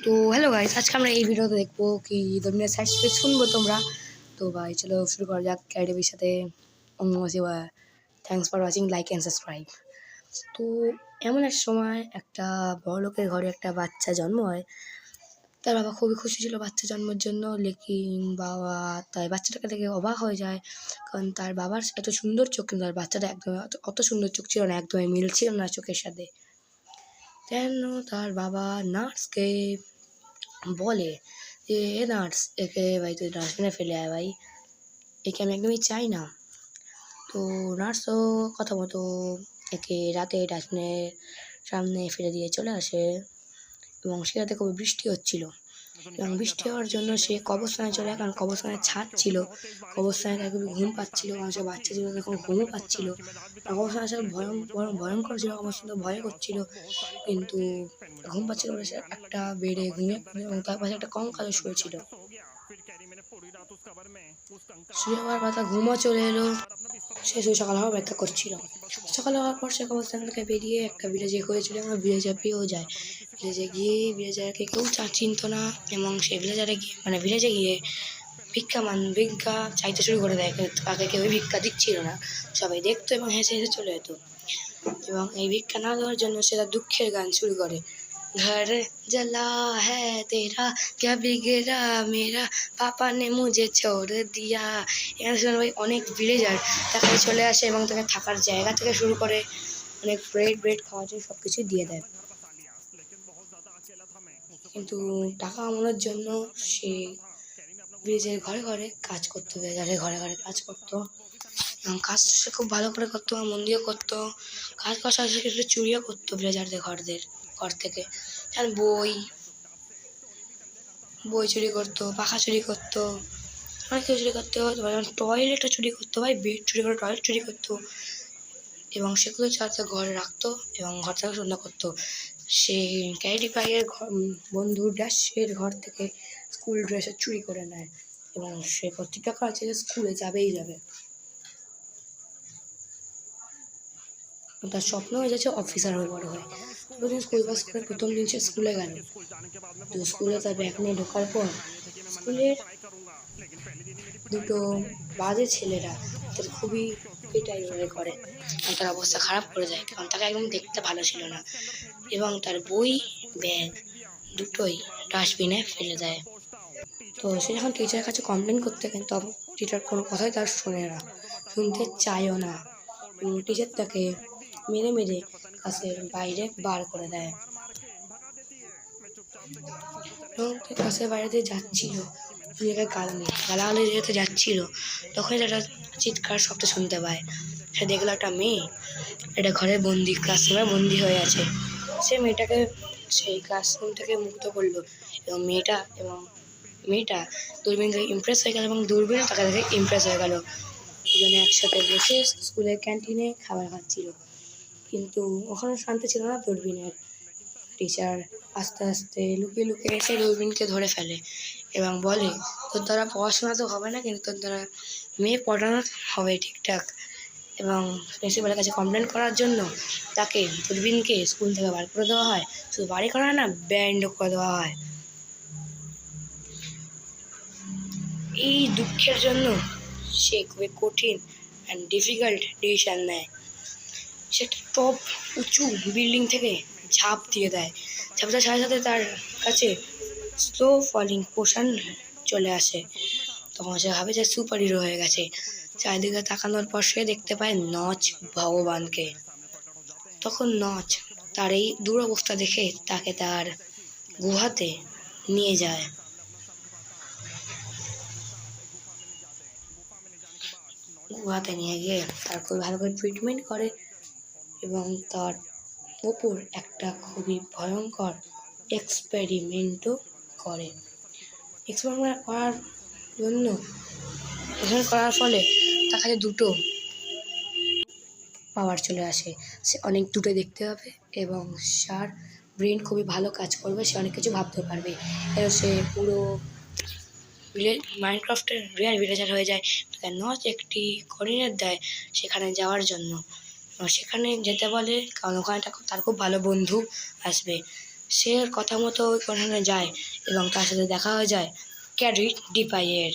তো hello guys, আজকে আমরা এই ভিডিওতে দেখবো কি দুনিয়ার সাইড স্টোরি শুনবো তোমরা। তো ভাই চলো শুরু করা যাক ক্যাডেবির সাথে। Thanks for watching, like and subscribe. তো এমন এক সময় একটা বড় লোকের ঘরে একটা বাচ্চা জন্ম হয়। তার বাবা খুবই খুশি ছিল বাচ্চা জন্মের জন্য, লেকিন বাবা তাই বাচ্চাটাকে দেখে অবাক হয়ে যায়, কারণ তার বাবার এত সুন্দর চোখ কিন্তু তার বাচ্চাটা একদম অত সুন্দর চোখ ছিল না, একদমই মিল ছিল না চোখের সাথে। কেন তার বাবা নার্সকে বলে যে নার্স, একে ভাই তুই ডাস্টবিনে ফেলে আয় ভাই, একে আমি একদমই চাই না। তো নার্সও কথা মতো একে রাতে ডাস্টবিনের সামনে ফেলে দিয়ে চলে আসে, এবং সে রাতে খুবই বৃষ্টি হচ্ছিল, এবং বৃষ্টি হওয়ার জন্য সে কবরস্থানে চলে যায়, কারণ কবরস্থানের ছাদ ছিল। কবরস্থানে তার খুবই ঘুম পাচ্ছিল, কারণ সে বাচ্চা ছিল, তখন ঘুমও পাচ্ছিল। কবরস্থান আসলে ভয়ঙ্কর ছিল, অবস্থা ভয় করছিল, কিন্তু ঘুম পাচ্ছিল বলে সে একটা বেডে ঘুমিয়ে পড়ে, এবং তার পাশে একটা কঙ্কালও শুয়েছিল। শুয়ে হওয়ার কথা ঘুমও চলে এলো, সে শুধু সকাল হওয়ার অপেক্ষা করছিল। সকাল হওয়ার পর সে কবরস্থান থেকে বেরিয়ে একটা ভিলেজে হয়েছিল, এবং ভিলেজে পেয়েও যায়। ভিলেজে গিয়ে ভিলেজারকে কেউ চিনত না, এবং সে ভিলেজে গিয়ে ভিক্ষা চাইতে শুরু করে দেয়। তাকে কেউ ভিক্ষা দিচ্ছিল না, সবাই দেখতো এবং হেসে হেসে চলে যেত। এবং এই ভিক্ষা না দেওয়ার জন্য সে তার দুঃখের গান শুরু করে, घर जला है तेरा क्या बिगड़ा मेरा पापा ने मुझे छोड़ दिया। এখানে শুনে ভাই অনেক ভিলেজার তাকে চলে আসে, এবং তাকে থাকার জায়গা থেকে শুরু করে অনেক ব্রেড খাওয়ার জন্য সব কিছু দিয়ে দেয়। কিন্তু টাকা কামানোর জন্য সে ভিলেজের ঘরে ঘরে কাজ করতো, ভিলেজারের ঘরে ঘরে কাজ করতো, এবং কাজ সে খুব ভালো করে করতো, মন দিয়ে করতো। কাজ করার সাথে সাথে চুরিও করতো ভিলেজারদের ঘর থেকে, যেমন বই চুরি করতো, পাখা চুরি করতো, অনেক কিছু চুরি করতো। টয়লেটও চুরি করতো ভাই, বেড চুরি করে টয়লেট চুরি করতো, এবং সেগুলো যাতে ঘরে রাখতো এবং ঘর থেকে সন্ধ্যা করতো। সে ক্যাডি পাইয়ের বন্ধু ড্যাশের ঘর থেকে স্কুল ড্রেসে চুরি করে নেয়, এবং সে প্রতিজ্ঞা করেছে যে স্কুলে যাবেই যাবে। তার স্বপ্ন হয়ে যাচ্ছে অফিসার হয়ে বড় হয়। প্রতিদিন স্কুল বাস করে প্রথম দিন সে স্কুলে গেল। তো স্কুলে তার ব্যাগ নিয়ে ঢোকার পর স্কুলের দুটো বাজে ছেলেরা তাদের খুবই পিটাই করে, এবং তার অবস্থা খারাপ করে যায়, কারণ তাকে একদম দেখতে ভালো ছিল না, এবং তার বই ব্যাগ দুটোই ডাস্টবিনে ফেলে দেয়। তো সে যখন টিচারের কাছে কমপ্লেন করতে গেল, তখন টিচার কোনো কথাই তার শুনতে চায়ও না, এবং টিচার তাকে মেরে মেরে ক্লাসের বাইরে বার করে দেয়। এবং ক্লাসের বাইরে দিয়ে যাচ্ছিল, গালাগালি যেতে যাচ্ছিল, তখনই একটা চিৎকার শব্দ শুনতে পায়। সে দেখলো একটা মেয়ে একটা ঘরে ক্লাসরুমে বন্দি হয়ে আছে। সে মেয়েটাকে সেই ক্লাসরুম থেকে মুক্ত করলো, এবং মেয়েটা দূরবীন থেকে ইমপ্রেস হয়ে গেল, এবং দূরবীন তাকে দেখে ইমপ্রেস হয়ে গেল। দুজনে একসাথে বসে স্কুলের ক্যান্টিনে খাবার খাচ্ছিল, কিন্তু ওখানে শান্তি ছিল না দূরবীনের। টিচার আস্তে আস্তে লুকিয়ে লুকিয়ে এসে দূরবীনকে ধরে ফেলে, এবং বলে তোর দ্বারা পড়াশোনা তো হবে না, কিন্তু তোর দ্বারা মেয়ে পড়ানো হবে ঠিকঠাক। এবং প্রিন্সিপালের কাছে কমপ্লেন করার জন্য তাকে দূরবীনকে স্কুল থেকে বার করে দেওয়া হয়। শুধু বাড়ি করা হয় না, ব্যান্ডও করে দেওয়া হয়। এই দুঃখের জন্য সে খুবই কঠিন অ্যান্ড ডিফিকাল্ট ডিসিশন নেয়। সে একটা টপ উঁচু বিল্ডিং থেকে ঝাঁপ দিয়ে দেয়। ঝাঁপ দেওয়ার সাথে সাথে তার কাছে স্লো ফলিং পোশন চলে আসে, তখন সে ভাবে যে সুপার হিরো হয়ে গেছে। চারিদিকে তাকানোর পর সে দেখতে পায় নচ ভগবানকে। তখন নচ তার এই দুরবস্থা দেখে তাকে তার গুহাতে নিয়ে যায়। গুহাতে নিয়ে গিয়ে তার খুব ভালো করে ট্রিটমেন্ট করে, এবং তার ওপর একটা খুবই ভয়ঙ্কর এক্সপেরিমেন্টও করে। এক্সপেরিমেন্ট করার ফলে তার কাছে দুটো পাওয়ার চলে আসে। সে অনেক দুটো দেখতে পাবে, এবং তার ব্রেন খুবই ভালো কাজ করবে, সে অনেক কিছু ভাবতে পারবে, এবং সে পুরো মাইনক্রাফটের রিয়েল ভিলেজার হয়ে যায়। তাকে নচ একটি কোঅর্ডিনেট দেয় সেখানে যাওয়ার জন্য, সেখানে যেতে বলে, কারণ ওখানে তার খুব ভালো বন্ধু আসবে। সে কথা মতো ওই ওখানে যায় এবং তার সাথে দেখা হয়ে যায় ক্যাডি ডিপাইয়ের।